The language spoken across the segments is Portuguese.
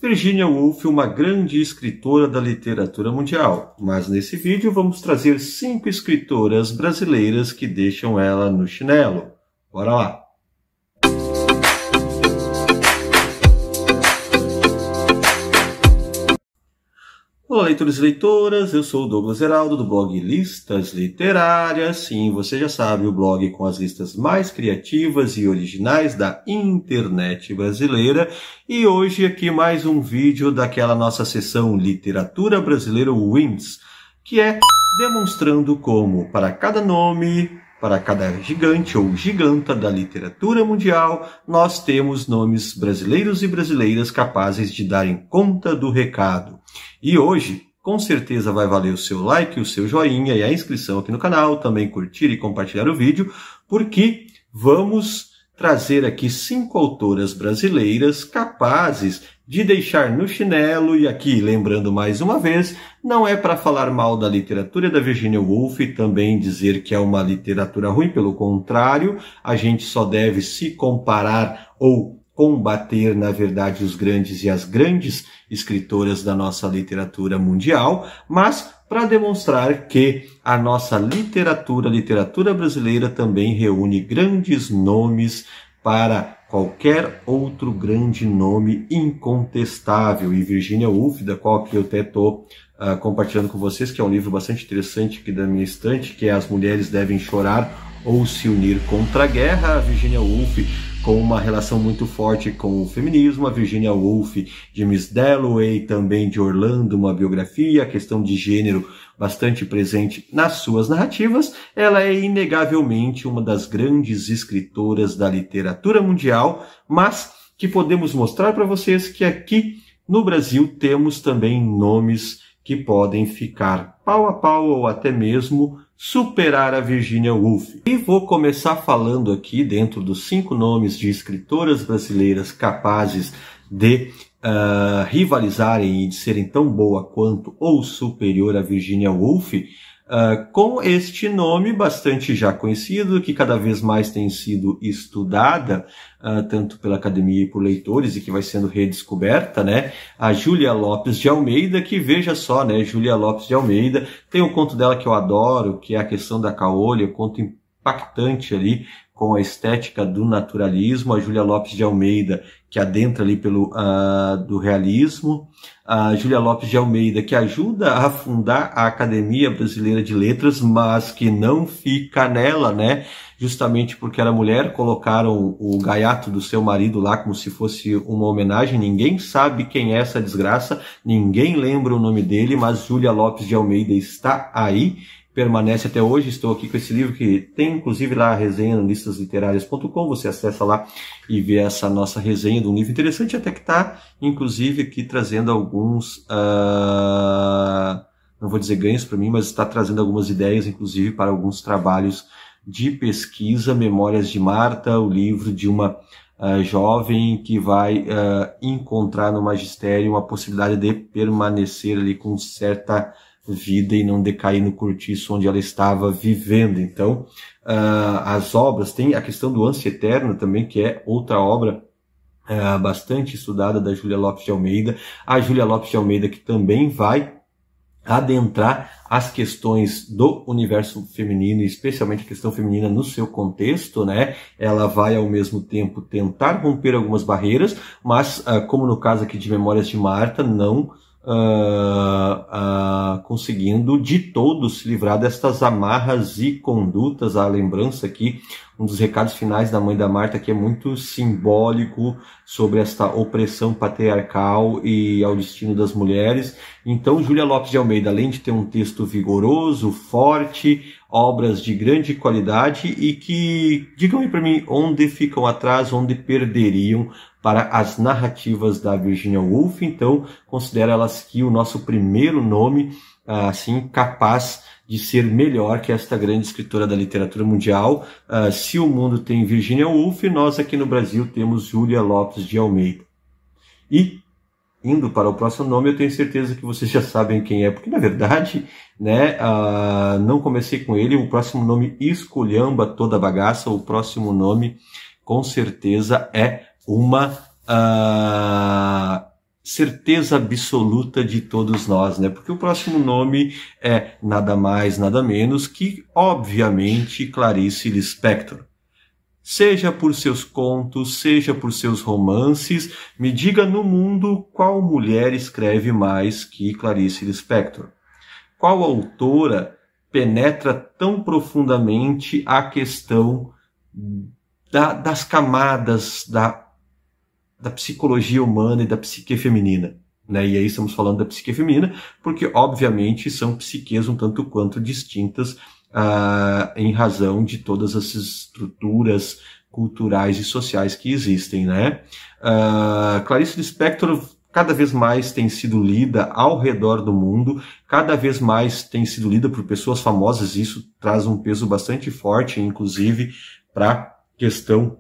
Virginia Woolf, uma grande escritora da literatura mundial, mas nesse vídeo vamos trazer 5 escritoras brasileiras que deixam ela no chinelo. Bora lá! Olá, leitores e leitoras, eu sou o Douglas Heraldo, do blog Listas Literárias. Sim, você já sabe, o blog com as listas mais criativas e originais da internet brasileira. E hoje aqui mais um vídeo daquela nossa sessão Literatura Brasileira Wins, que é demonstrando como para cada nome, para cada gigante ou giganta da literatura mundial, nós temos nomes brasileiros e brasileiras capazes de darem conta do recado. E hoje, com certeza vai valer o seu like, o seu joinha e a inscrição aqui no canal, também curtir e compartilhar o vídeo, porque vamos trazer aqui 5 autoras brasileiras capazes de deixar no chinelo, e aqui, lembrando mais uma vez, não é para falar mal da literatura da Virginia Woolf, também dizer que é uma literatura ruim, pelo contrário, a gente só deve se comparar ou combater, na verdade, os grandes e as grandes escritoras da nossa literatura mundial, mas para demonstrar que a nossa literatura brasileira também reúne grandes nomes para qualquer outro grande nome incontestável. E Virginia Woolf, da qual que eu até estou compartilhando com vocês, que é um livro bastante interessante aqui da minha estante, que é As Mulheres Devem Chorar ou Se Unir contra a Guerra. A Virginia Woolf com uma relação muito forte com o feminismo, a Virginia Woolf de Miss Dalloway, também de Orlando, uma biografia, a questão de gênero bastante presente nas suas narrativas. Ela é inegavelmente uma das grandes escritoras da literatura mundial, mas que podemos mostrar para vocês que aqui no Brasil temos também nomes que podem ficar pau a pau ou até mesmo superar a Virginia Woolf. E vou começar falando aqui dentro dos 5 nomes de escritoras brasileiras capazes de rivalizarem e de serem tão boa quanto ou superior a Virginia Woolf, com este nome bastante já conhecido, que cada vez mais tem sido estudada, tanto pela academia e por leitores, e que vai sendo redescoberta, né? A Júlia Lopes de Almeida, que veja só, né? Júlia Lopes de Almeida, tem um conto dela que eu adoro, que é a questão da caolha, um conto impactante ali, com a estética do naturalismo. A Júlia Lopes de Almeida, que adentra ali pelo do realismo. A Júlia Lopes de Almeida, que ajuda a fundar a Academia Brasileira de Letras, mas que não fica nela, né? Justamente porque era mulher, colocaram o gaiato do seu marido lá como se fosse uma homenagem. Ninguém sabe quem é essa desgraça, ninguém lembra o nome dele, mas Júlia Lopes de Almeida está aí, permanece até hoje. Estou aqui com esse livro que tem inclusive lá a resenha no listasliterárias.com, você acessa lá e vê essa nossa resenha de um livro interessante, até que está inclusive aqui trazendo alguns, não vou dizer ganhos para mim, mas está trazendo algumas ideias inclusive para alguns trabalhos de pesquisa. Memórias de Marta, o livro de uma jovem que vai encontrar no magistério uma possibilidade de permanecer ali com certa vida e não decair no cortiço onde ela estava vivendo. Então, as obras, tem a questão do Ânsia Eterna também, que é outra obra bastante estudada da Júlia Lopes de Almeida. A Júlia Lopes de Almeida, que também vai adentrar as questões do universo feminino, especialmente a questão feminina no seu contexto, né? Ela vai ao mesmo tempo tentar romper algumas barreiras, mas como no caso aqui de Memórias de Marta, não conseguindo de todo se livrar destas amarras e condutas. A lembrança aqui, um dos recados finais da mãe da Marta, que é muito simbólico sobre esta opressão patriarcal e ao destino das mulheres. Então, Júlia Lopes de Almeida, além de ter um texto vigoroso, forte, obras de grande qualidade e que, digam aí para mim, onde ficam atrás, onde perderiam para as narrativas da Virginia Woolf. Então, considero elas que o nosso primeiro nome, assim, capaz de ser melhor que esta grande escritora da literatura mundial. Se o mundo tem Virginia Woolf, nós aqui no Brasil temos Júlia Lopes de Almeida. E, indo para o próximo nome, eu tenho certeza que vocês já sabem quem é, porque na verdade, né, não comecei com ele. O próximo nome esculhamba toda a bagaça. O próximo nome, com certeza, é uma certeza absoluta de todos nós, né? Porque o próximo nome é nada mais, nada menos que, obviamente, Clarice Lispector. Seja por seus contos, seja por seus romances, me diga no mundo qual mulher escreve mais que Clarice Lispector. Qual autora penetra tão profundamente a questão das camadas da psicologia humana e da psique feminina, né? E aí estamos falando da psique feminina porque, obviamente, são psiques um tanto quanto distintas em razão de todas as estruturas culturais e sociais que existem, né? Clarice Lispector cada vez mais tem sido lida ao redor do mundo, cada vez mais tem sido lida por pessoas famosas, e isso traz um peso bastante forte, inclusive, para a questão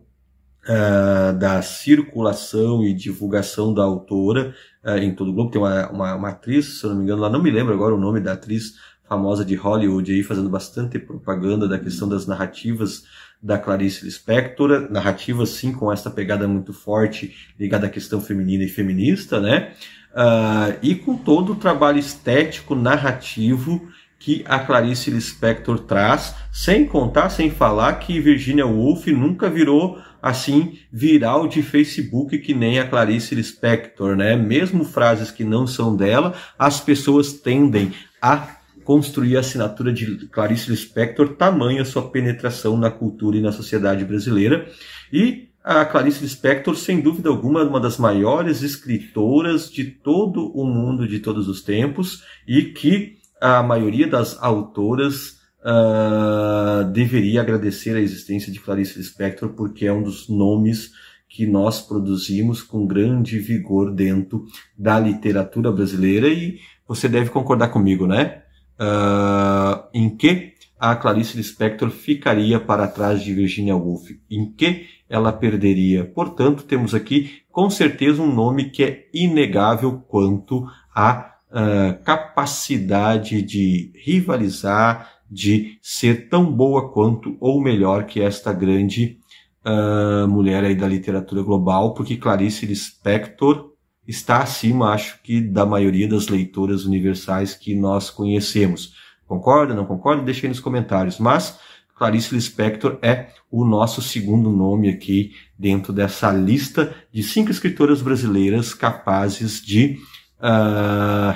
da circulação e divulgação da autora em todo o globo. Tem uma atriz, se eu não me engano, lá não me lembro agora o nome da atriz famosa de Hollywood, aí fazendo bastante propaganda da questão das narrativas da Clarice Lispector, narrativas sim com essa pegada muito forte ligada à questão feminina e feminista, né? E com todo o trabalho estético, narrativo que a Clarice Lispector traz, sem contar, sem falar que Virginia Woolf nunca virou assim viral de Facebook que nem a Clarice Lispector, né? Mesmo frases que não são dela, as pessoas tendem a construir a assinatura de Clarice Lispector, tamanha sua penetração na cultura e na sociedade brasileira. E a Clarice Lispector, sem dúvida alguma, é uma das maiores escritoras de todo o mundo de todos os tempos, e que a maioria das autoras deveria agradecer a existência de Clarice Lispector, porque é um dos nomes que nós produzimos com grande vigor dentro da literatura brasileira, e você deve concordar comigo, né? Em que a Clarice Lispector ficaria para trás de Virginia Woolf? Em que ela perderia? Portanto, temos aqui com certeza um nome que é inegável quanto à capacidade de rivalizar, de ser tão boa quanto ou melhor que esta grande mulher aí da literatura global, porque Clarice Lispector está acima, acho que, da maioria das leitoras universais que nós conhecemos. Concorda, não concorda? Deixa aí nos comentários. Mas Clarice Lispector é o nosso segundo nome aqui dentro dessa lista de 5 escritoras brasileiras capazes de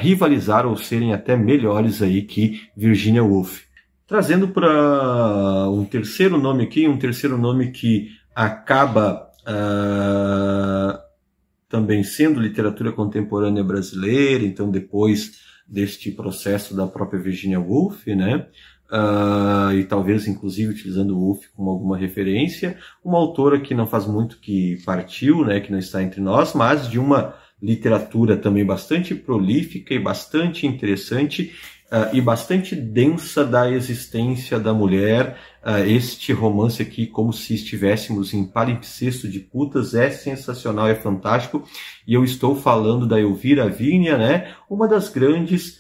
rivalizar ou serem até melhores aí que Virginia Woolf. Trazendo para um terceiro nome aqui, um terceiro nome que acaba também sendo literatura contemporânea brasileira, então depois deste processo da própria Virginia Woolf, né? E talvez inclusive utilizando Woolf como alguma referência, uma autora que não faz muito que partiu, né, que não está entre nós, mas de uma literatura também bastante prolífica e bastante interessante e bastante densa da existência da mulher. Este romance aqui, Como se Estivéssemos em Palimpsesto de Putas, é sensacional, é fantástico, e eu estou falando da Elvira Vigna, né, uma das grandes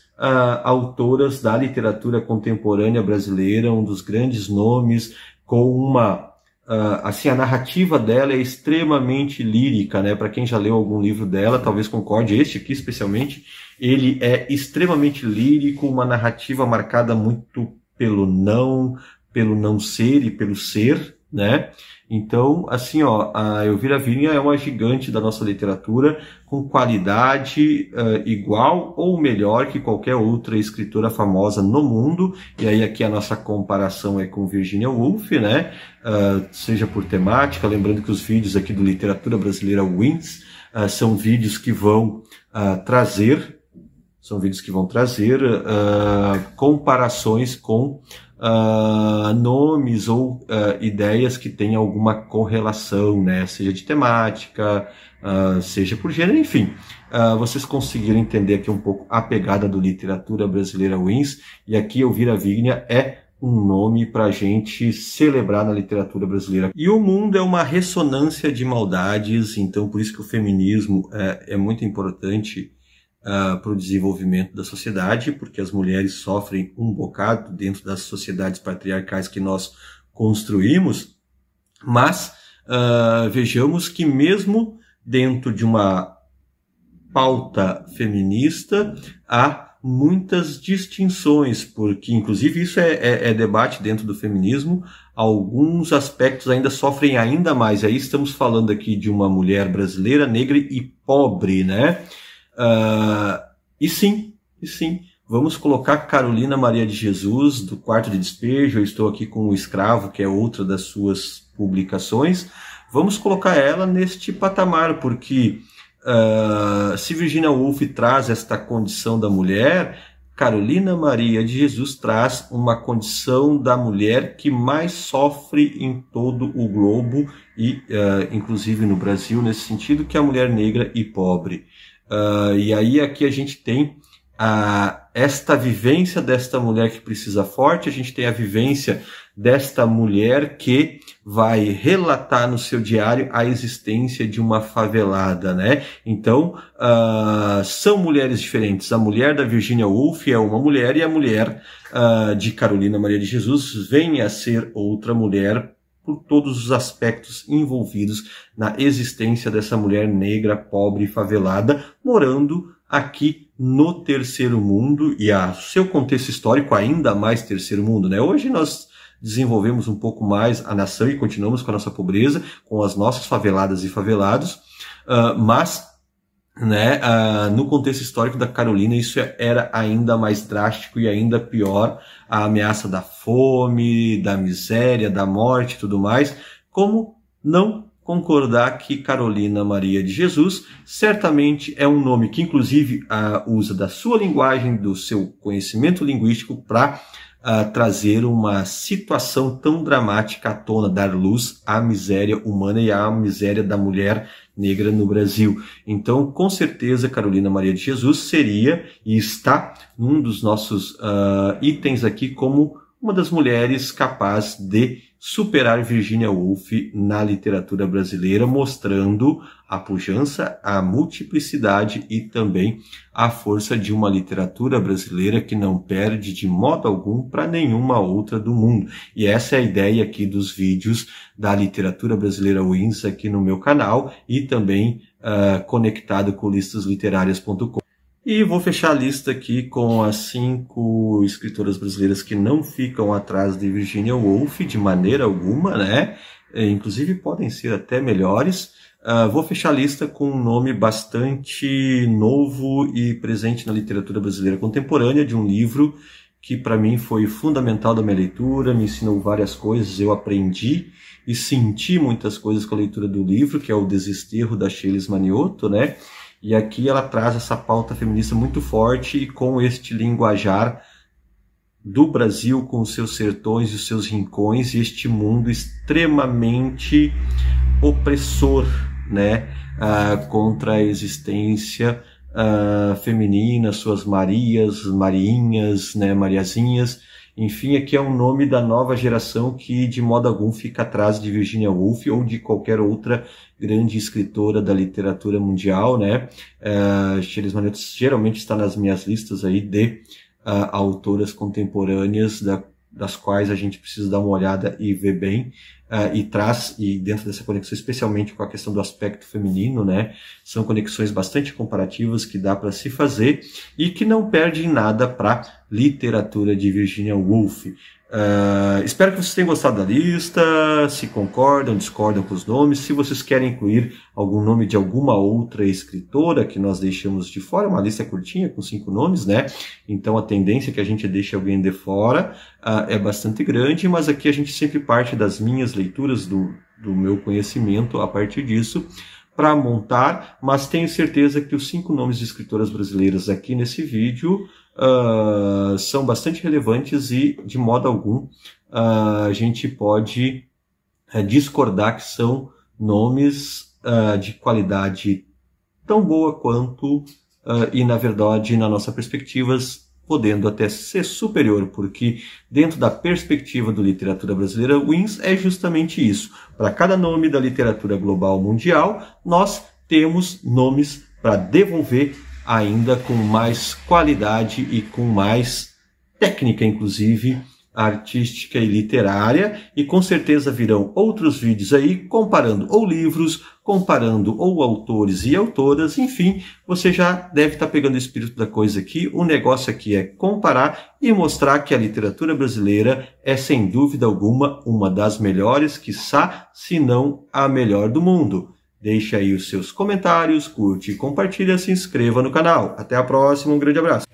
autoras da literatura contemporânea brasileira, um dos grandes nomes, com uma assim, a narrativa dela é extremamente lírica, né? Para quem já leu algum livro dela, talvez concorde, este aqui especialmente, ele é extremamente lírico, uma narrativa marcada muito pelo não ser e pelo ser, né? Então, assim, ó, a Elvira Vigna é uma gigante da nossa literatura, com qualidade igual ou melhor que qualquer outra escritora famosa no mundo. E aí aqui a nossa comparação é com Virginia Woolf, né? Seja por temática, lembrando que os vídeos aqui do Literatura Brasileira Wins são vídeos que vão trazer comparações com nomes ou ideias que tenham alguma correlação, né? Seja de temática, seja por gênero, enfim. Vocês conseguiram entender aqui um pouco a pegada do Literatura Brasileira Wins, e aqui Elvira Vigna é um nome para a gente celebrar na literatura brasileira. E o mundo é uma ressonância de maldades, então por isso que o feminismo é muito importante para o desenvolvimento da sociedade, porque as mulheres sofrem um bocado dentro das sociedades patriarcais que nós construímos, mas vejamos que mesmo dentro de uma pauta feminista, há muitas distinções, porque inclusive isso é debate dentro do feminismo. Alguns aspectos ainda sofrem ainda mais. Aí estamos falando aqui de uma mulher brasileira, negra e pobre, né? E sim, vamos colocar Carolina Maria de Jesus, do Quarto de Despejo. Eu estou aqui com O Escravo, que é outra das suas publicações. Vamos colocar ela neste patamar, porque se Virginia Woolf traz esta condição da mulher, Carolina Maria de Jesus traz uma condição da mulher que mais sofre em todo o globo e inclusive no Brasil, nesse sentido, que é a mulher negra e pobre. E aí aqui a gente tem esta vivência desta mulher que precisa forte, a gente tem a vivência desta mulher que vai relatar no seu diário a existência de uma favelada, né? Então, são mulheres diferentes. A mulher da Virginia Woolf é uma mulher e a mulher de Carolina Maria de Jesus vem a ser outra mulher por todos os aspectos envolvidos na existência dessa mulher negra, pobre e favelada, morando aqui no terceiro mundo e a seu contexto histórico ainda mais terceiro mundo, né? Hoje nós desenvolvemos um pouco mais a nação e continuamos com a nossa pobreza, com as nossas faveladas e favelados, mas né, no contexto histórico da Carolina isso era ainda mais drástico e ainda pior, a ameaça da fome, da miséria, da morte e tudo mais. Como não concordar que Carolina Maria de Jesus certamente é um nome que inclusive usa da sua linguagem, do seu conhecimento linguístico para trazer uma situação tão dramática à tona, dar luz à miséria humana e à miséria da mulher negra no Brasil. Então, com certeza, Carolina Maria de Jesus seria e está num dos nossos itens aqui como uma das mulheres capazes de superar Virginia Woolf na literatura brasileira, mostrando a pujança, a multiplicidade e também a força de uma literatura brasileira que não perde de modo algum para nenhuma outra do mundo. E essa é a ideia aqui dos vídeos da literatura brasileira Wins aqui no meu canal e também conectado com listasliterárias.com. E vou fechar a lista aqui com as 5 escritoras brasileiras que não ficam atrás de Virginia Woolf de maneira alguma, né? Inclusive podem ser até melhores. Vou fechar a lista com um nome bastante novo e presente na literatura brasileira contemporânea, de um livro que para mim foi fundamental da minha leitura, me ensinou várias coisas, eu aprendi e senti muitas coisas com a leitura do livro, que é O Desesterro, da Shelis Manioto, né? E aqui ela traz essa pauta feminista muito forte e com este linguajar do Brasil, com os seus sertões e os seus rincões, e este mundo extremamente opressor, né, contra a existência feminina, suas Marias, Mariinhas, né, Mariazinhas. Enfim, aqui é um nome da nova geração que de modo algum fica atrás de Virginia Woolf ou de qualquer outra grande escritora da literatura mundial, né? Shelis Manioto geralmente está nas minhas listas aí de autoras contemporâneas das quais a gente precisa dar uma olhada e ver bem, e dentro dessa conexão, especialmente com a questão do aspecto feminino, né? São conexões bastante comparativas que dá para se fazer e que não perdem nada para literatura de Virginia Woolf. Espero que vocês tenham gostado da lista, se concordam, discordam com os nomes, se vocês querem incluir algum nome de alguma outra escritora que nós deixamos de fora, uma lista curtinha com 5 nomes, né? Então a tendência é que a gente deixe alguém de fora é bastante grande, mas aqui a gente sempre parte das minhas leituras, do meu conhecimento a partir disso, para montar, mas tenho certeza que os 5 nomes de escritoras brasileiras aqui nesse vídeo são bastante relevantes e, de modo algum, a gente pode discordar que são nomes de qualidade tão boa quanto, e, na verdade, na nossa perspectiva, podendo até ser superior, porque dentro da perspectiva do literatura brasileira, Wins é justamente isso. Para cada nome da literatura global mundial, nós temos nomes para devolver ainda com mais qualidade e com mais técnica, inclusive, artística e literária, e com certeza virão outros vídeos aí comparando ou livros, comparando ou autores e autoras, enfim, você já deve estar pegando o espírito da coisa aqui. O negócio aqui é comparar e mostrar que a literatura brasileira é, sem dúvida alguma, uma das melhores, quiçá, se não a melhor do mundo. Deixe aí os seus comentários, curte e compartilha, se inscreva no canal. Até a próxima, um grande abraço.